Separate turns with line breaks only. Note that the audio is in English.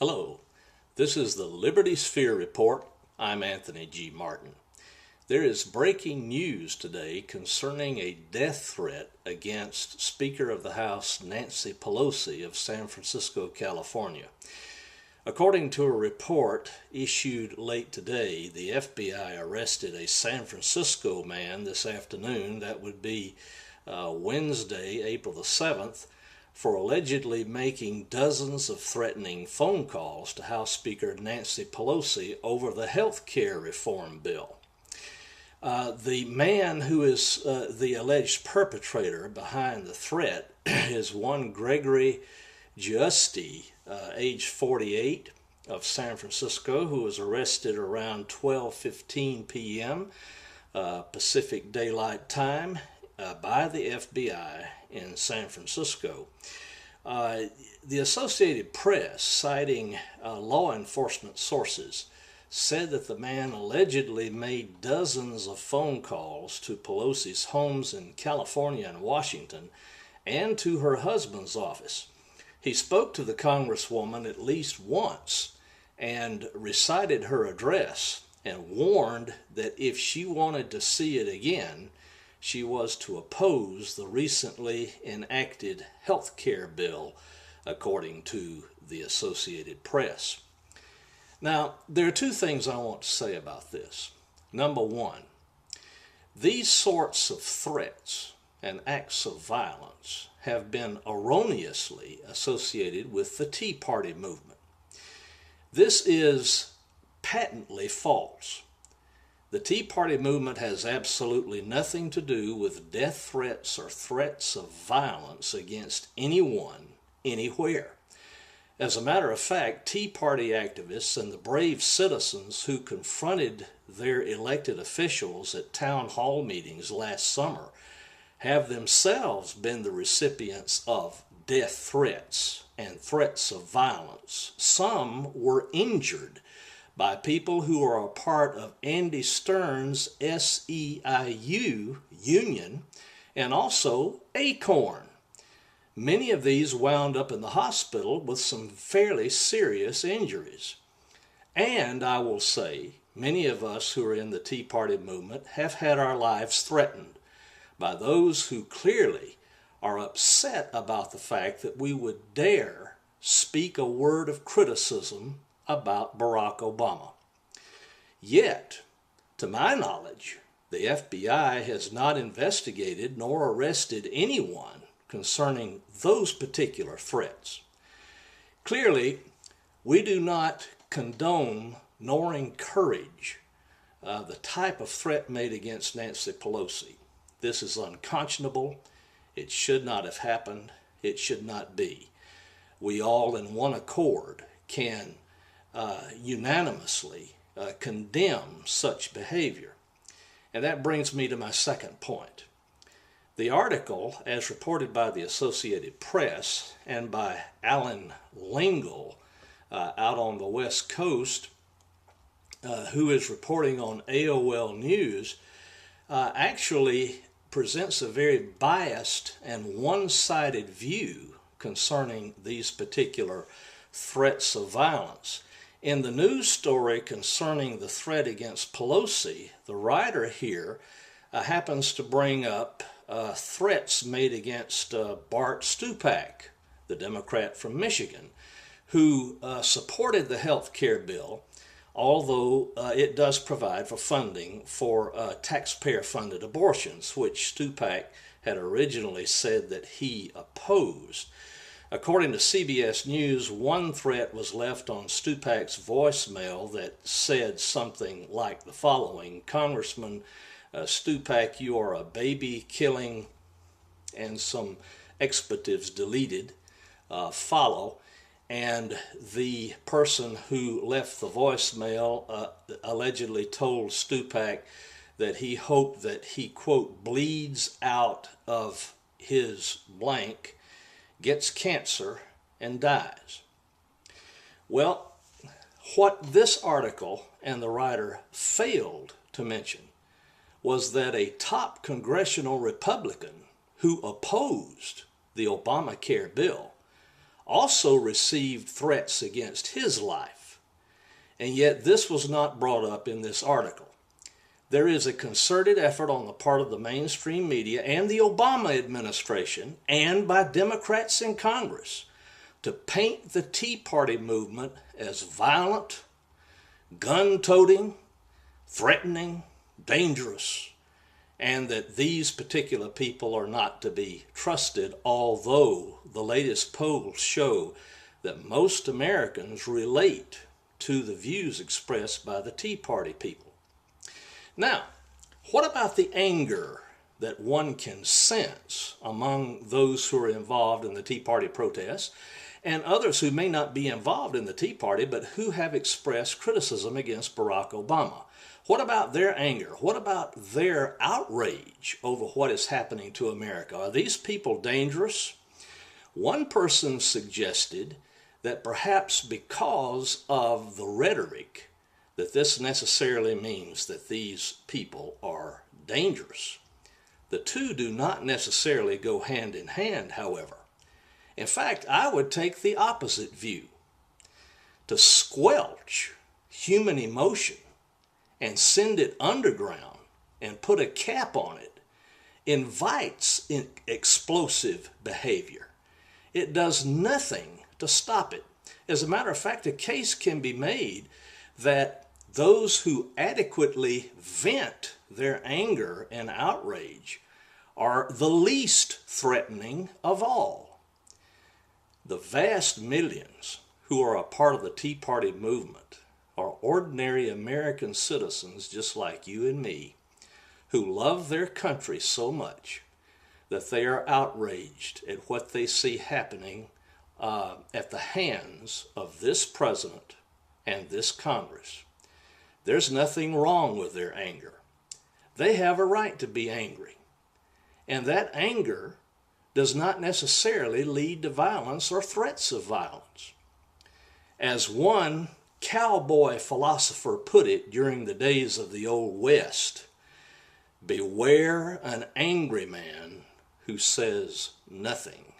Hello, this is the Liberty Sphere Report. I'm Anthony G. Martin. There is breaking news today concerning a death threat against Speaker of the House Nancy Pelosi of San Francisco, California. According to a report issued late today, the FBI arrested a San Francisco man this afternoon, that would be Wednesday, April the 7th, for allegedly making dozens of threatening phone calls to House Speaker Nancy Pelosi over the health care reform bill. The man who is the alleged perpetrator behind the threat is one Gregory Giusti, age 48, of San Francisco, who was arrested around 12:15 p.m. Pacific Daylight Time by the FBI in San Francisco. The Associated Press, citing law enforcement sources, said that the man allegedly made dozens of phone calls to Pelosi's homes in California and Washington and to her husband's office. He spoke to the Congresswoman at least once and recited her address and warned that if she wanted to see it again, she was to oppose the recently enacted health care bill, according to the Associated Press. Now, there are two things I want to say about this. Number one, these sorts of threats and acts of violence have been erroneously associated with the Tea Party movement. This is patently false. The Tea Party movement has absolutely nothing to do with death threats or threats of violence against anyone, anywhere. As a matter of fact, Tea Party activists and the brave citizens who confronted their elected officials at town hall meetings last summer have themselves been the recipients of death threats and threats of violence. Some were injured by people who are a part of Andy Stern's SEIU union and also ACORN. Many of these wound up in the hospital with some fairly serious injuries. And I will say, many of us who are in the Tea Party movement have had our lives threatened by those who clearly are upset about the fact that we would dare speak a word of criticism about Barack Obama. Yet, to my knowledge, the FBI has not investigated nor arrested anyone concerning those particular threats. Clearly, we do not condone nor encourage the type of threat made against Nancy Pelosi. This is unconscionable. It should not have happened. It should not be. We all in one accord can unanimously condemn such behavior. And that brings me to my second point. The article, as reported by the Associated Press and by Alan Lingle out on the West Coast, who is reporting on AOL News, actually presents a very biased and one-sided view concerning these particular threats of violence. In the news story concerning the threat against Pelosi, the writer here happens to bring up threats made against Bart Stupak, the Democrat from Michigan, who supported the health care bill, although it does provide for funding for taxpayer-funded abortions, which Stupak had originally said that he opposed. According to CBS News, one threat was left on Stupak's voicemail that said something like the following: Congressman Stupak, you are a baby-killing, and some expletives deleted follow. And the person who left the voicemail allegedly told Stupak that he hoped that he, quote, bleeds out of his blank, gets cancer, and dies. Well, what this article and the writer failed to mention was that a top congressional Republican who opposed the Obamacare bill also received threats against his life. And yet this was not brought up in this article. There is a concerted effort on the part of the mainstream media and the Obama administration and by Democrats in Congress to paint the Tea Party movement as violent, gun-toting, threatening, dangerous, and that these particular people are not to be trusted, although the latest polls show that most Americans relate to the views expressed by the Tea Party people. Now, what about the anger that one can sense among those who are involved in the Tea Party protests and others who may not be involved in the Tea Party but who have expressed criticism against Barack Obama? What about their anger? What about their outrage over what is happening to America? Are these people dangerous? One person suggested that perhaps because of the rhetoric, that this necessarily means that these people are dangerous. The two do not necessarily go hand in hand, however. In fact, I would take the opposite view. To squelch human emotion and send it underground and put a cap on it invites explosive behavior. It does nothing to stop it. As a matter of fact, a case can be made that those who adequately vent their anger and outrage are the least threatening of all. The vast millions who are a part of the Tea Party movement are ordinary American citizens just like you and me, who love their country so much that they are outraged at what they see happening at the hands of this president and this Congress. There's nothing wrong with their anger. They have a right to be angry. And that anger does not necessarily lead to violence or threats of violence. As one cowboy philosopher put it during the days of the Old West, beware an angry man who says nothing.